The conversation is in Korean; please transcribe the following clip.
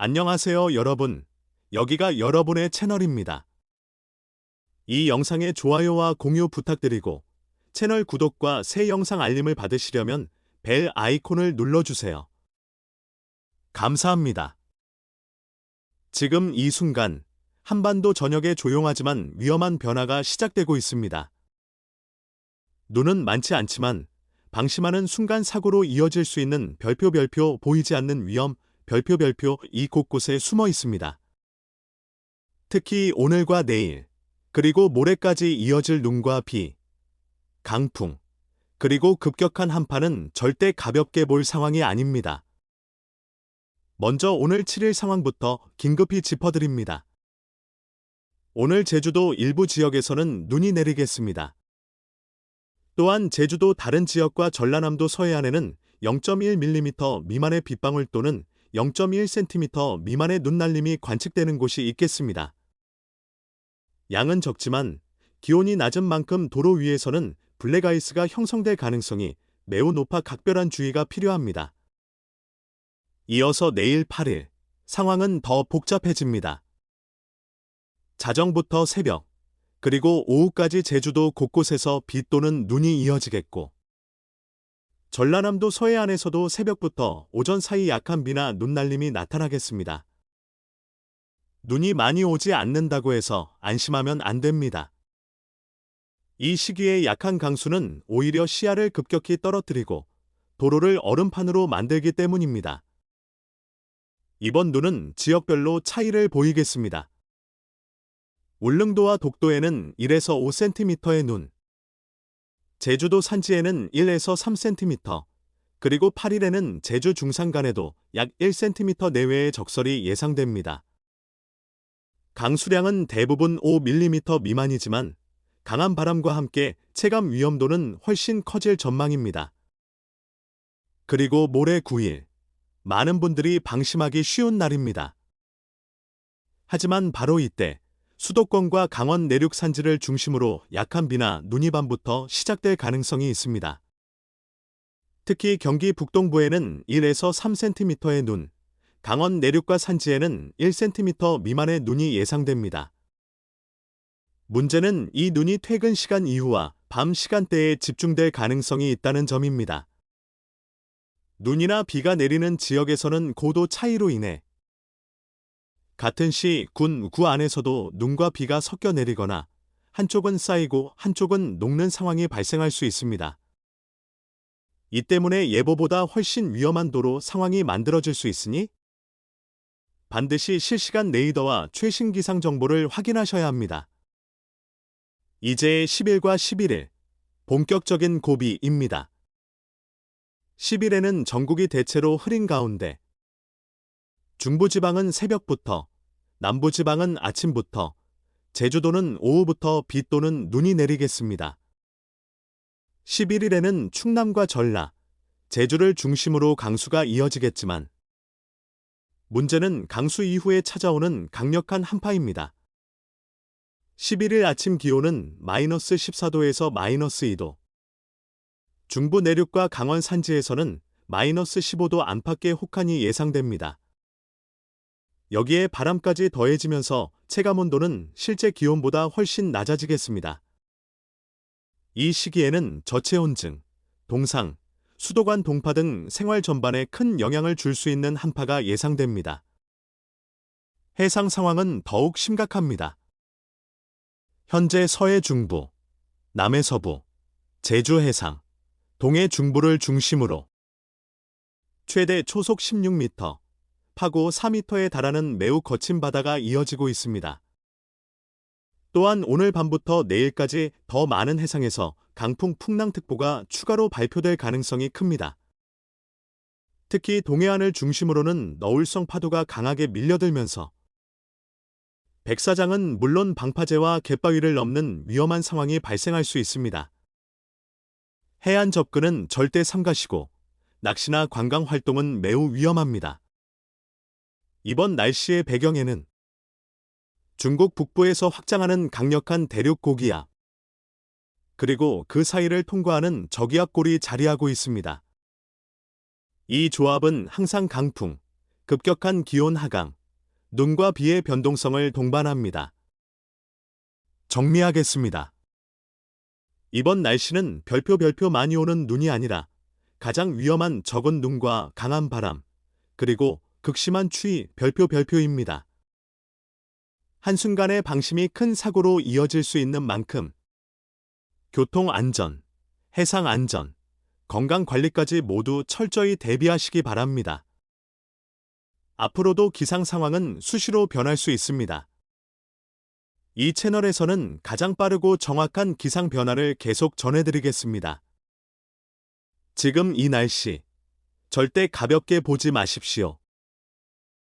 안녕하세요, 여러분. 여기가 여러분의 채널입니다. 이 영상에 좋아요와 공유 부탁드리고 채널 구독과 새 영상 알림을 받으시려면 벨 아이콘을 눌러주세요. 감사합니다. 지금 이 순간 한반도 전역에 조용하지만 위험한 변화가 시작되고 있습니다. 눈은 많지 않지만 방심하는 순간 사고로 이어질 수 있는 별표 보이지 않는 위험 별표 이 곳곳에 숨어 있습니다. 특히 오늘과 내일, 그리고 모레까지 이어질 눈과 비, 강풍, 그리고 급격한 한파는 절대 가볍게 볼 상황이 아닙니다. 먼저 오늘 7일 상황부터 긴급히 짚어드립니다. 오늘 제주도 일부 지역에서는 눈이 내리겠습니다. 또한 제주도 다른 지역과 전라남도 서해안에는 0.1mm 미만의 빗방울 또는 0.1cm 미만의 눈날림이 관측되는 곳이 있겠습니다. 양은 적지만 기온이 낮은 만큼 도로 위에서는 블랙아이스가 형성될 가능성이 매우 높아 각별한 주의가 필요합니다. 이어서 내일 8일, 상황은 더 복잡해집니다. 자정부터 새벽, 그리고 오후까지 제주도 곳곳에서 비 또는 눈이 이어지겠고, 전라남도 서해안에서도 새벽부터 오전 사이 약한 비나 눈날림이 나타나겠습니다. 눈이 많이 오지 않는다고 해서 안심하면 안 됩니다. 이 시기에 약한 강수는 오히려 시야를 급격히 떨어뜨리고 도로를 얼음판으로 만들기 때문입니다. 이번 눈은 지역별로 차이를 보이겠습니다. 울릉도와 독도에는 1에서 5cm의 눈, 제주도 산지에는 1에서 3cm, 그리고 8일에는 제주 중산간에도 약 1cm 내외의 적설이 예상됩니다. 강수량은 대부분 5mm 미만이지만 강한 바람과 함께 체감 위험도는 훨씬 커질 전망입니다. 그리고 모레 9일, 많은 분들이 방심하기 쉬운 날입니다. 하지만 바로 이때 수도권과 강원 내륙 산지를 중심으로 약한 비나 눈이 밤부터 시작될 가능성이 있습니다. 특히 경기 북동부에는 1에서 3cm의 눈, 강원 내륙과 산지에는 1cm 미만의 눈이 예상됩니다. 문제는 이 눈이 퇴근 시간 이후와 밤 시간대에 집중될 가능성이 있다는 점입니다. 눈이나 비가 내리는 지역에서는 고도 차이로 인해 같은 시, 군, 구 안에서도 눈과 비가 섞여 내리거나 한쪽은 쌓이고 한쪽은 녹는 상황이 발생할 수 있습니다. 이 때문에 예보보다 훨씬 위험한 도로 상황이 만들어질 수 있으니 반드시 실시간 레이더와 최신 기상 정보를 확인하셔야 합니다. 이제 10일과 11일, 본격적인 고비입니다. 10일에는 전국이 대체로 흐린 가운데 중부지방은 새벽부터, 남부지방은 아침부터, 제주도는 오후부터 비 또는 눈이 내리겠습니다. 11일에는 충남과 전라, 제주를 중심으로 강수가 이어지겠지만 문제는 강수 이후에 찾아오는 강력한 한파입니다. 11일 아침 기온은 마이너스 14도에서 마이너스 2도, 중부 내륙과 강원 산지에서는 마이너스 15도 안팎의 혹한이 예상됩니다. 여기에 바람까지 더해지면서 체감온도는 실제 기온보다 훨씬 낮아지겠습니다. 이 시기에는 저체온증, 동상, 수도관 동파 등 생활 전반에 큰 영향을 줄 수 있는 한파가 예상됩니다. 해상 상황은 더욱 심각합니다. 현재 서해 중부, 남해 서부, 제주 해상, 동해 중부를 중심으로 최대 초속 16m, 파고 4m에 달하는 매우 거친 바다가 이어지고 있습니다. 또한 오늘 밤부터 내일까지 더 많은 해상에서 강풍 풍랑특보가 추가로 발표될 가능성이 큽니다. 특히 동해안을 중심으로는 너울성 파도가 강하게 밀려들면서 백사장은 물론 방파제와 갯바위를 넘는 위험한 상황이 발생할 수 있습니다. 해안 접근은 절대 삼가시고 낚시나 관광 활동은 매우 위험합니다. 이번 날씨의 배경에는 중국 북부에서 확장하는 강력한 대륙 고기압, 그리고 그 사이를 통과하는 저기압골이 자리하고 있습니다. 이 조합은 항상 강풍, 급격한 기온 하강, 눈과 비의 변동성을 동반합니다. 정리하겠습니다. 이번 날씨는 별표 많이 오는 눈이 아니라 가장 위험한 적은 눈과 강한 바람, 그리고 극심한 추위 별표입니다. 한순간의 방심이 큰 사고로 이어질 수 있는 만큼 교통 안전, 해상 안전, 건강 관리까지 모두 철저히 대비하시기 바랍니다. 앞으로도 기상 상황은 수시로 변할 수 있습니다. 이 채널에서는 가장 빠르고 정확한 기상 변화를 계속 전해드리겠습니다. 지금 이 날씨, 절대 가볍게 보지 마십시오.